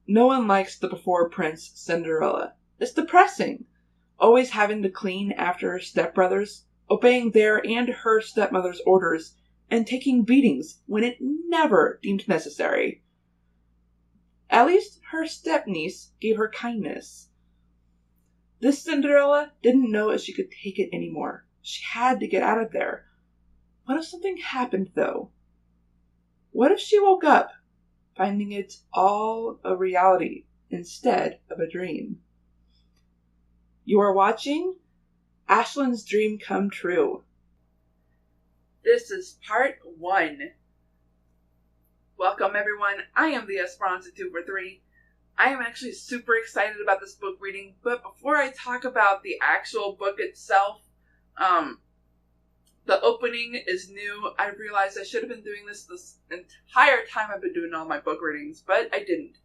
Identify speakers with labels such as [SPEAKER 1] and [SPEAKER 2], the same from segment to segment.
[SPEAKER 1] No one likes the before Prince Cinderella. It's depressing. Always having to clean after her stepbrothers, obeying their and her stepmother's orders, and taking beatings when it never deemed necessary. At least her stepniece gave her kindness. This Cinderella didn't know if she could take it anymore. She had to get out of there. What if something happened, though? What if she woke up, finding it all a reality instead of a dream? You are watching Ashlyn's Dream Come True. This is part 1. Welcome, everyone. I am the Esperanza 243. I am actually super excited about this book reading, but before I talk about the actual book itself, the opening is new. I realized I should have been doing this entire time I've been doing all my book readings, but I didn't.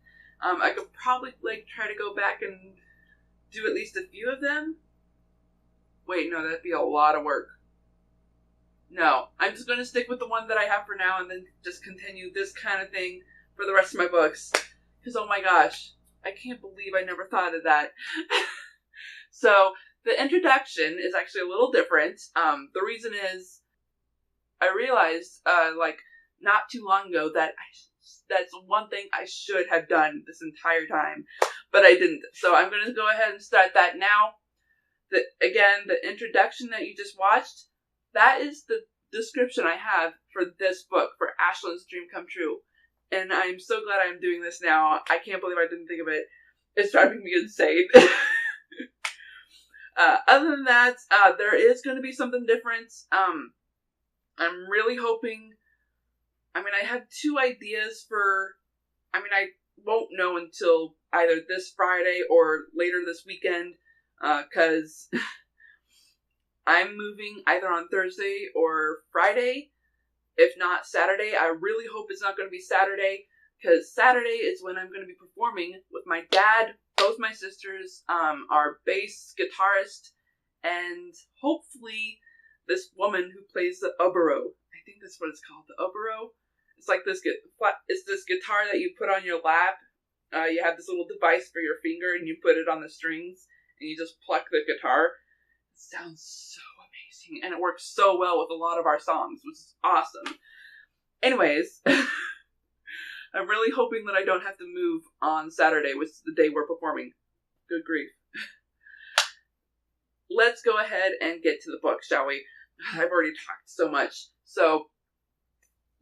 [SPEAKER 1] I could probably try to go back and do at least a few of them. Wait, no, that'd be a lot of work. No, I'm just going to stick with the one that I have for now and then just continue this kind of thing for the rest of my books. Because, oh my gosh, I can't believe I never thought of that. So, the introduction is actually a little different. The reason is, I realized, not too long ago that that's one thing I should have done this entire time, but I didn't. So I'm going to go ahead and start that now. The introduction that you just watched, that is the description I have for this book, for Ashlyn's Dream Come True. And I'm so glad I'm doing this now. I can't believe I didn't think of it. It's driving me insane. Other than that, there is going to be something different. I'm really hoping... I have 2 ideas I won't know until either this Friday or later this weekend, because I'm moving either on Thursday or Friday. If not Saturday, I really hope it's not going to be Saturday, because Saturday is when I'm going to be performing with my dad, both my sisters, our bass guitarist, and hopefully this woman who plays the oboe. I think that's what it's called, the oboe. It's like this guitar that you put on your lap. You have this little device for your finger, and you put it on the strings, and you just pluck the guitar. It sounds so amazing, and it works so well with a lot of our songs, which is awesome. Anyways, I'm really hoping that I don't have to move on Saturday, which is the day we're performing. Good grief. Let's go ahead and get to the book, shall we? I've already talked so much. So,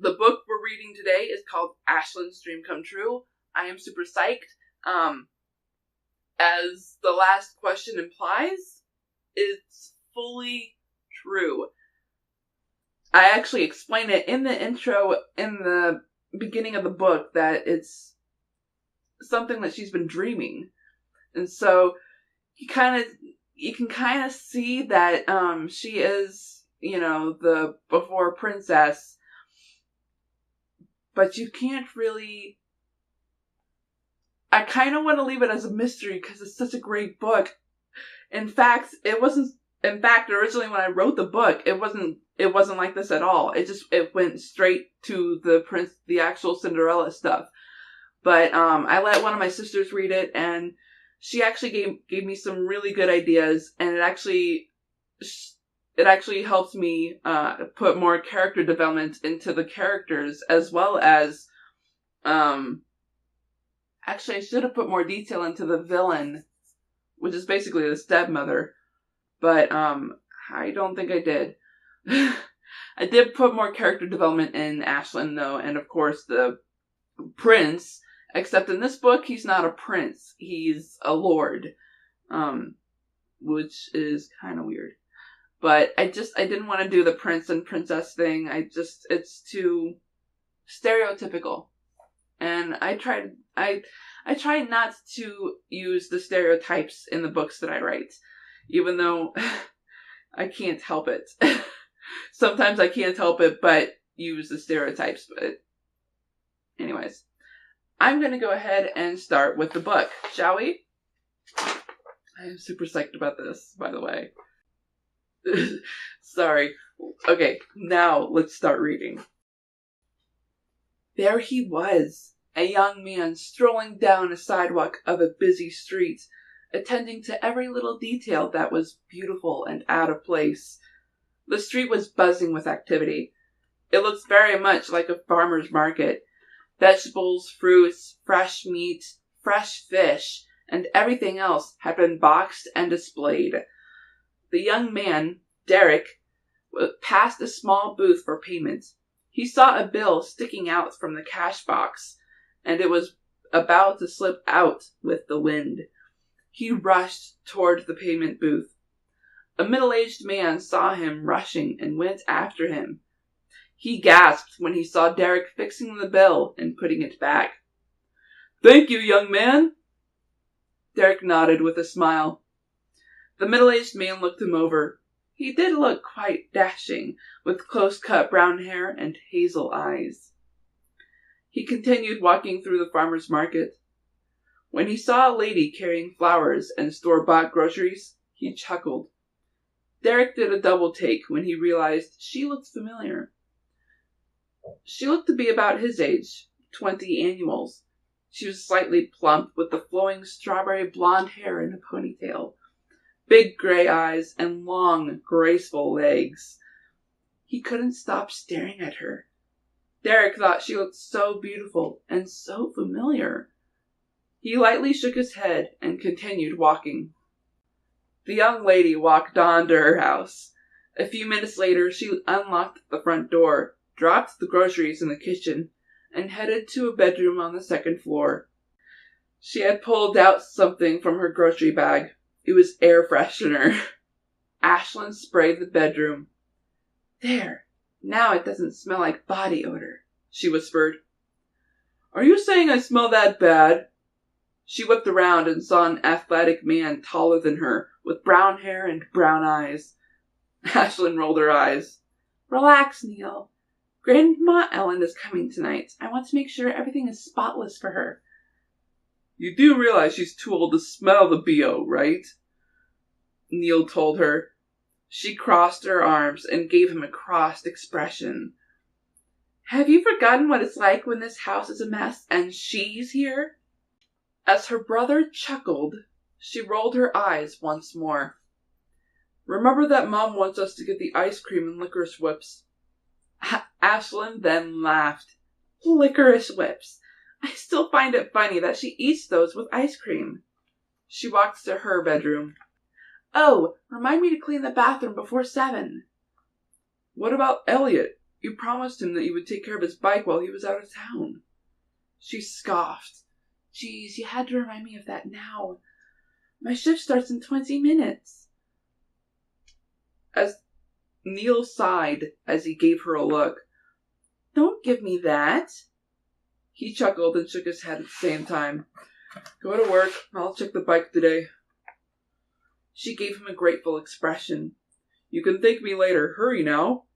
[SPEAKER 1] the book we're reading today is called Ashlyn's Dream Come True. I am super psyched. As the last question implies, it's fully true. I actually explain it in the intro, in the beginning of the book, that it's something that she's been dreaming. And so, you can kind of see that she is, the before princess. But you can't really... I kind of want to leave it as a mystery because it's such a great book. In fact, originally when I wrote the book, it wasn't like this at all. It went straight to the actual Cinderella stuff. But I let one of my sisters read it, and she actually gave me some really good ideas, and it actually helps me put more character development into the characters, as well as actually I should have put more detail into the villain, which is basically the stepmother, but I don't think I did. I did put more character development in Ashlyn, though, and of course the prince, except in this book he's not a prince, he's a lord, which is kind of weird. But I didn't want to do the prince and princess thing. It's too stereotypical. And I try not to use the stereotypes in the books that I write. Even though I can't help it. Sometimes I can't help it but use the stereotypes. But anyways, I'm going to go ahead and start with the book, shall we? I am super psyched about this, by the way. Sorry. Okay, now let's start reading. There he was, a young man strolling down a sidewalk of a busy street, attending to every little detail that was beautiful and out of place. The street was buzzing with activity. It looked very much like a farmer's market. Vegetables, fruits, fresh meat, fresh fish, and everything else had been boxed and displayed. The young man, Derek, passed a small booth for payment. He saw a bill sticking out from the cash box, and it was about to slip out with the wind. He rushed toward the payment booth. A middle-aged man saw him rushing and went after him. He gasped when he saw Derek fixing the bill and putting it back. "Thank you, young man." Derek nodded with a smile. The middle-aged man looked him over. He did look quite dashing, with close-cut brown hair and hazel eyes. He continued walking through the farmer's market. When he saw a lady carrying flowers and store-bought groceries, he chuckled. Derek did a double take when he realized she looked familiar. She looked to be about his age, 20 annuals. She was slightly plump with the flowing strawberry blonde hair in a ponytail, big gray eyes, and long, graceful legs. He couldn't stop staring at her. Derek thought she looked so beautiful and so familiar. He lightly shook his head and continued walking. The young lady walked on to her house. A few minutes later, she unlocked the front door, dropped the groceries in the kitchen, and headed to a bedroom on the second floor. She had pulled out something from her grocery bag. It was air freshener. Ashlyn sprayed the bedroom. "There, now it doesn't smell like body odor," she whispered. "Are you saying I smell that bad?" She whipped around and saw an athletic man taller than her, with brown hair and brown eyes. Ashlyn rolled her eyes. "Relax, Neil. Grandma Ellen is coming tonight. I want to make sure everything is spotless for her." "You do realize she's too old to smell the BO, right?" Neil told her. She crossed her arms and gave him a crossed expression. "Have you forgotten what it's like when this house is a mess and she's here?" As her brother chuckled, she rolled her eyes once more. "Remember that Mom wants us to get the ice cream and licorice whips." Ashlyn then laughed. "Licorice whips! I still find it funny that she eats those with ice cream." She walked to her bedroom. "Oh, remind me to clean the bathroom before 7. "What about Elliot? You promised him that you would take care of his bike while he was out of town." She scoffed. "Geez, you had to remind me of that now. My shift starts in 20 minutes. As Neil sighed as he gave her a look. "Don't give me that." He chuckled and shook his head at the same time. "Go to work. I'll check the bike today." She gave him a grateful expression. "You can thank me later. Hurry now."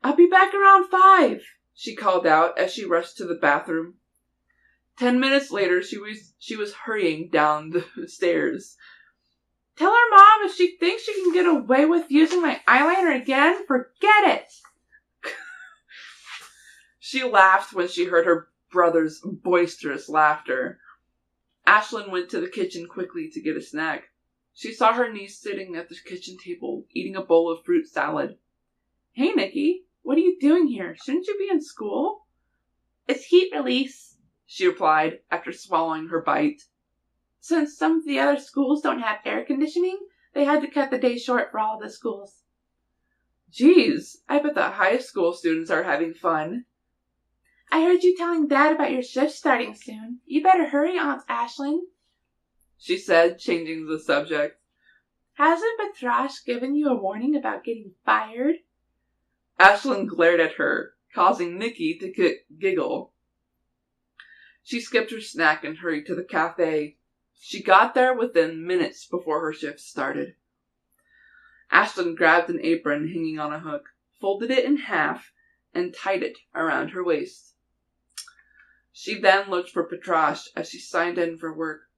[SPEAKER 1] "I'll be back around 5, she called out as she rushed to the bathroom. 10 minutes later, she was hurrying down the stairs. "Tell her mom if she thinks she can get away with using my eyeliner again, forget it." She laughed when she heard her brother's boisterous laughter. Ashlyn went to the kitchen quickly to get a snack. She saw her niece sitting at the kitchen table, eating a bowl of fruit salad. "Hey, Nikki, what are you doing here? Shouldn't you be in school?" "It's heat release," she replied after swallowing her bite. "Since some of the other schools don't have air conditioning, they had to cut the day short for all of the schools." "Geez, I bet the high school students are having fun." "I heard you telling Dad about your shift starting soon. You better hurry, Aunt Ashlyn," she said, changing the subject. "Hasn't Patrash given you a warning about getting fired?" Ashlyn glared at her, causing Nikki to giggle. She skipped her snack and hurried to the cafe. She got there within minutes before her shift started. Ashlyn grabbed an apron hanging on a hook, folded it in half, and tied it around her waist. She then looked for Patrash as she signed in for work.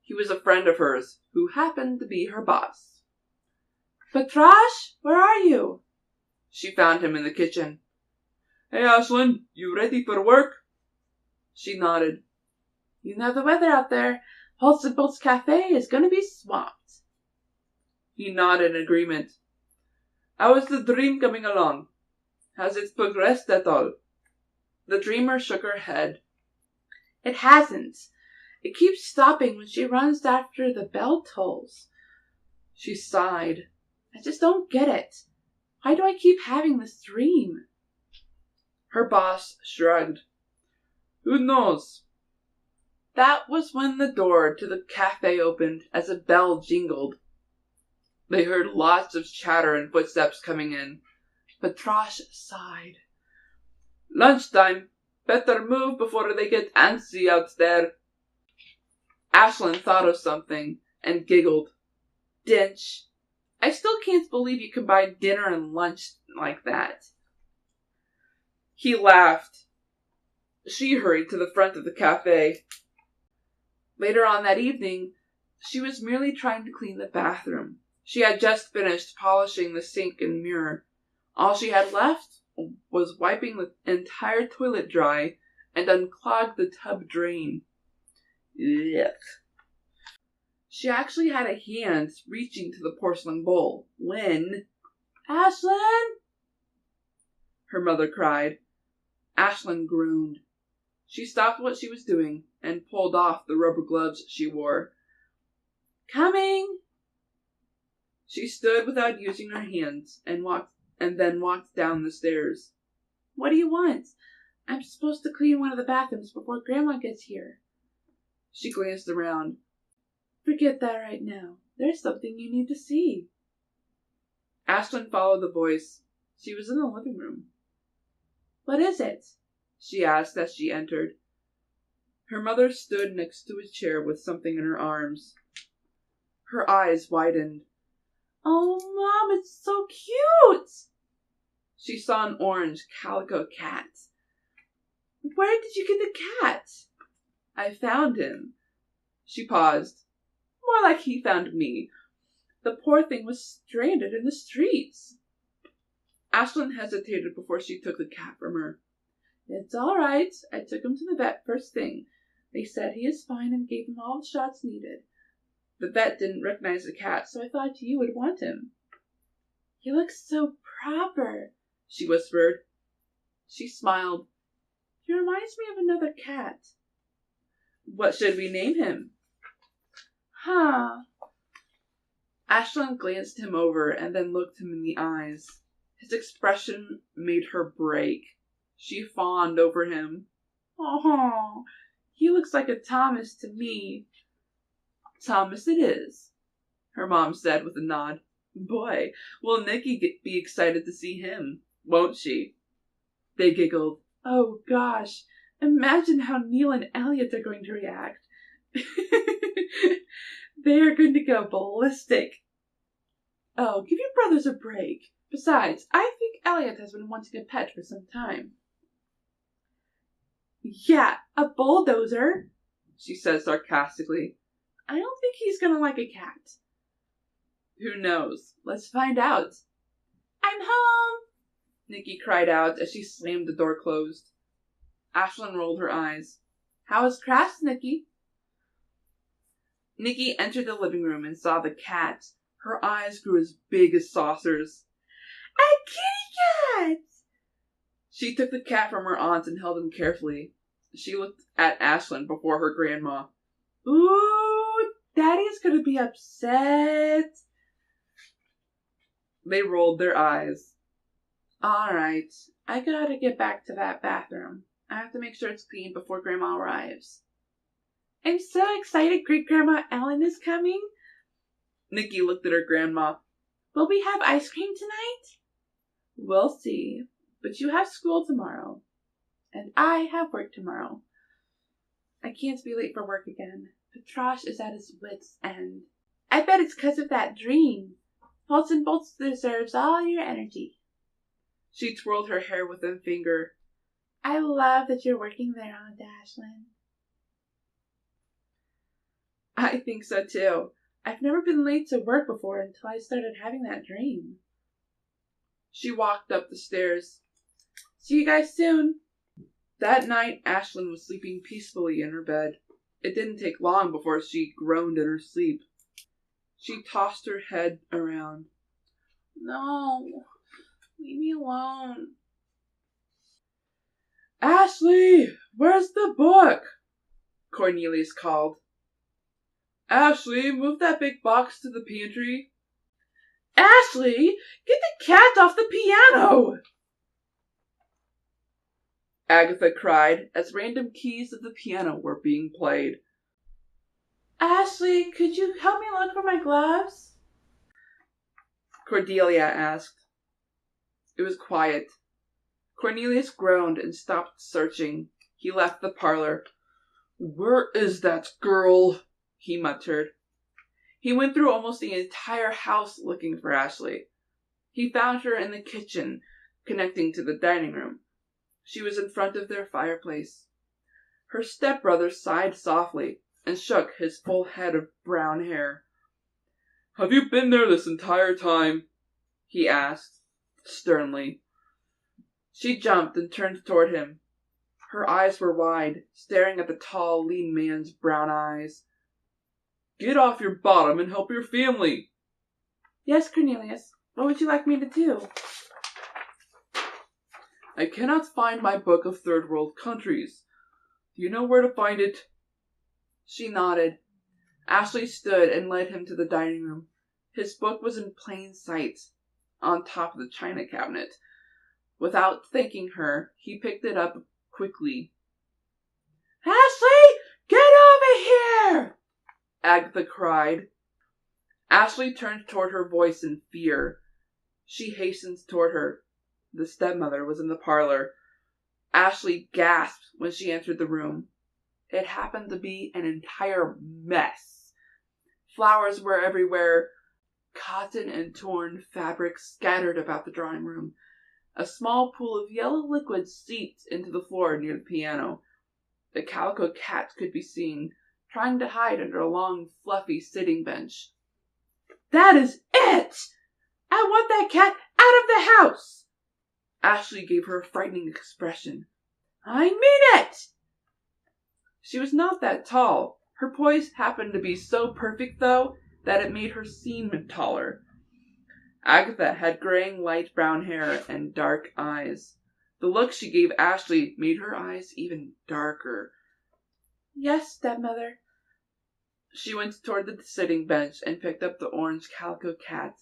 [SPEAKER 1] He was a friend of hers, who happened to be her boss. "Patrash, where are you?" She found him in the kitchen. "Hey, Ashlyn, you ready for work?" She nodded. You know the weather out there. Holtz and Bolt's Cafe is going to be swamped. He nodded in agreement. How is the dream coming along? Has it progressed at all? The dreamer shook her head. It hasn't. It keeps stopping when she runs after the bell tolls. She sighed. I just don't get it. Why do I keep having this dream? Her boss shrugged. Who knows? That was when the door to the cafe opened as a bell jingled. They heard lots of chatter and footsteps coming in. Patrash sighed. Lunchtime. Better move before they get antsy out there. Ashlyn thought of something and giggled. Dinch. I still can't believe you combined dinner and lunch like that. He laughed. She hurried to the front of the cafe. Later on that evening, she was merely trying to clean the bathroom. She had just finished polishing the sink and mirror. All she had left was wiping the entire toilet dry and unclog the tub drain. Yuck. She actually had a hand reaching to the porcelain bowl when... Ashlyn! Her mother cried. Ashlyn groaned. She stopped what she was doing and pulled off the rubber gloves she wore. Coming! She stood without using her hands and then walked down the stairs. What do you want? I'm supposed to clean one of the bathrooms before Grandma gets here. She glanced around. Forget that right now. There's something you need to see. Ashlyn followed the voice. She was in the living room. What is it? She asked as she entered. Her mother stood next to a chair with something in her arms. Her eyes widened. Oh, Mom, it's so cute! She saw an orange calico cat. Where did you get the cat? I found him. She paused. More like he found me. The poor thing was stranded in the streets. Ashlyn hesitated before she took the cat from her. It's all right. I took him to the vet first thing. They said he is fine and gave him all the shots needed. The vet didn't recognize the cat, so I thought you would want him. He looks so proper, she whispered. She smiled. He reminds me of another cat. What should we name him? Huh. Ashlyn glanced him over and then looked him in the eyes. His expression made her break. She fawned over him. Oh, he looks like a Thomas to me. Thomas it is, her mom said with a nod. Boy, will Nikki be excited to see him, won't she? They giggled. Oh gosh, imagine how Neil and Elliot are going to react. They are going to go ballistic. Oh, give your brothers a break. Besides, I think Elliot has been wanting a pet for some time. Yeah, a bulldozer, she said sarcastically. I don't think he's gonna like a cat. Who knows? Let's find out. I'm home, Nikki cried out as she slammed the door closed. Ashlyn rolled her eyes. How was crafts, Nikki? Nikki entered the living room and saw the cat. Her eyes grew as big as saucers. A kitty cat! She took the cat from her aunt and held him carefully. She looked at Ashlyn before her grandma. Ooh, Daddy's gonna be upset. They rolled their eyes. All right, I gotta get back to that bathroom. I have to make sure it's clean before Grandma arrives. I'm so excited Great-Grandma Ellen is coming. Nikki looked at her grandma. Will we have ice cream tonight? We'll see, but you have school tomorrow. And I have work tomorrow. I can't be late for work again. Patrash is at his wit's end. I bet it's 'cause of that dream. Holtz and Boltz deserves all your energy. She twirled her hair with one finger. I love that you're working there, Aunt Ashlyn. I think so too. I've never been late to work before until I started having that dream. She walked up the stairs. See you guys soon. That night, Ashlyn was sleeping peacefully in her bed. It didn't take long before she groaned in her sleep. She tossed her head around. No, leave me alone. Ashley, where's the book? Cornelius called. Ashley, move that big box to the pantry. Ashley, get the cat off the piano! Agatha cried as random keys of the piano were being played. Ashley, could you help me look for my gloves? Cordelia asked. It was quiet. Cornelius groaned and stopped searching. He left the parlor. Where is that girl? He muttered. He went through almost the entire house looking for Ashley. He found her in the kitchen, connecting to the dining room. She was in front of their fireplace. Her stepbrother sighed softly and shook his full head of brown hair. Have you been there this entire time? He asked, sternly. She jumped and turned toward him. Her eyes were wide, staring at the tall, lean man's brown eyes. Get off your bottom and help your family. Yes, Cornelius. What would you like me to do? I cannot find my book of third world countries. Do you know where to find it? She nodded. Ashley stood and led him to the dining room. His book was in plain sight, on top of the china cabinet. Without thanking her, he picked it up quickly. Ashley, get over here! Agatha cried. Ashley turned toward her, voice in fear. She hastened toward her. The stepmother was in the parlor. Ashley gasped when she entered the room. It happened to be an entire mess. Flowers were everywhere. Cotton and torn fabric scattered about the drawing room. A small pool of yellow liquid seeped into the floor near the piano. The calico cat could be seen, trying to hide under a long, fluffy sitting bench. That is it! I want that cat out of the house! Ashley gave her a frightening expression. I mean it! She was not that tall. Her poise happened to be so perfect, though, that it made her seem taller. Agatha had graying light brown hair and dark eyes. The look she gave Ashley made her eyes even darker. Yes, stepmother. She went toward the sitting bench and picked up the orange calico cat.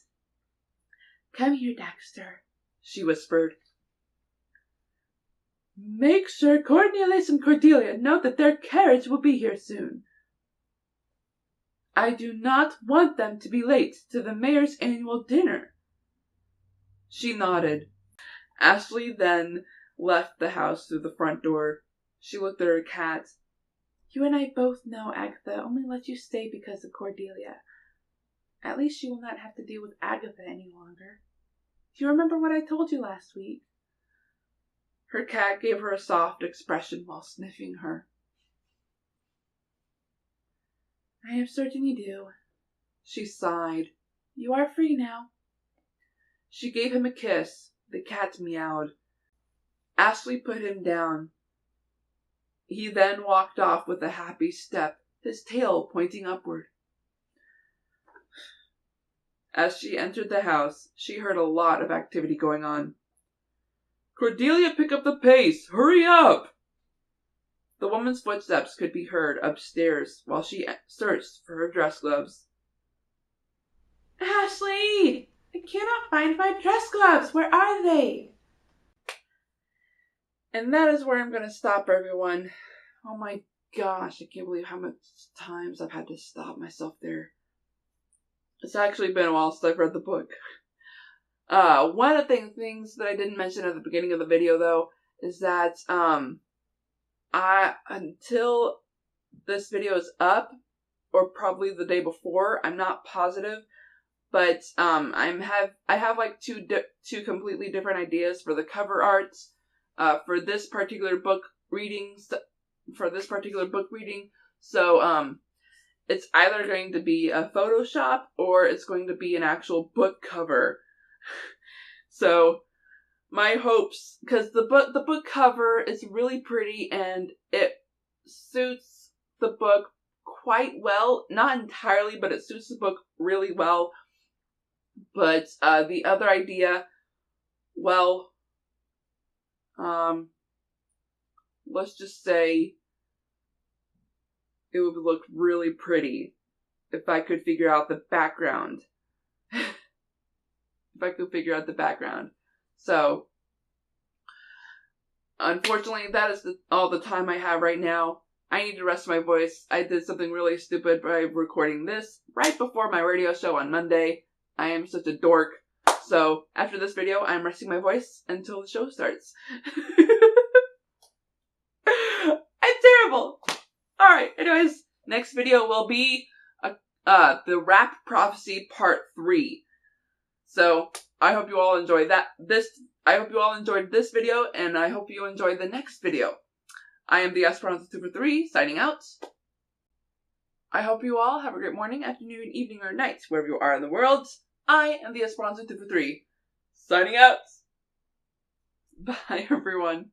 [SPEAKER 1] Come here, Dexter, she whispered. Make sure Cornelius and Cordelia note that their carriage will be here soon. I do not want them to be late to the mayor's annual dinner. She nodded. Ashley then left the house through the front door. She looked at her cat. You and I both know Agatha only let you stay because of Cordelia. At least you will not have to deal with Agatha any longer. Do you remember what I told you last week? Her cat gave her a soft expression while sniffing her. I am certain you do. She sighed. You are free now. She gave him a kiss. The cat meowed. Ashley put him down. He then walked off with a happy step, his tail pointing upward. As she entered the house, she heard a lot of activity going on. Cordelia, pick up the pace! Hurry up! The woman's footsteps could be heard upstairs while she searched for her dress gloves. Ashley! I cannot find my dress gloves! Where are they? And that is where I'm going to stop, everyone. Oh my gosh, I can't believe how much times I've had to stop myself there. It's actually been a while since I've read the book. One of the things that I didn't mention at the beginning of the video, though, is that until this video is up, or probably the day before, I'm not positive, but I have like two completely different ideas for the cover arts for this particular book reading. So it's either going to be a Photoshop or it's going to be an actual book cover. So my hopes, because the book cover is really pretty and it suits the book quite well. Not entirely, but it suits the book really well. But the other idea, well, let's just say it would look really pretty if I could figure out the background. If I could figure out the background. So, unfortunately, that is all the time I have right now. I need to rest my voice. I did something really stupid by recording this right before my radio show on Monday. I am such a dork. So, after this video, I'm resting my voice until the show starts. I'm terrible! Alright, anyways, next video will be the Rap Prophecy Part 3. So, I hope you all enjoyed I hope you all enjoyed this video, and I hope you enjoyed the next video. I am the Esperanza 243, signing out. I hope you all have a great morning, afternoon, evening, or night, wherever you are in the world. I am the Esperanza 243, signing out. Bye, everyone.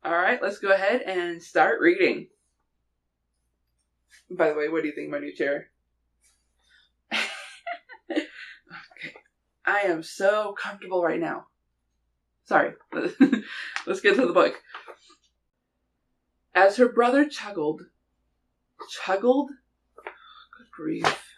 [SPEAKER 1] Alright, let's go ahead and start reading. By the way, what do you think of my new chair? Okay. I am so comfortable right now. Sorry. Let's get to the book. As her brother chuggled? Good grief.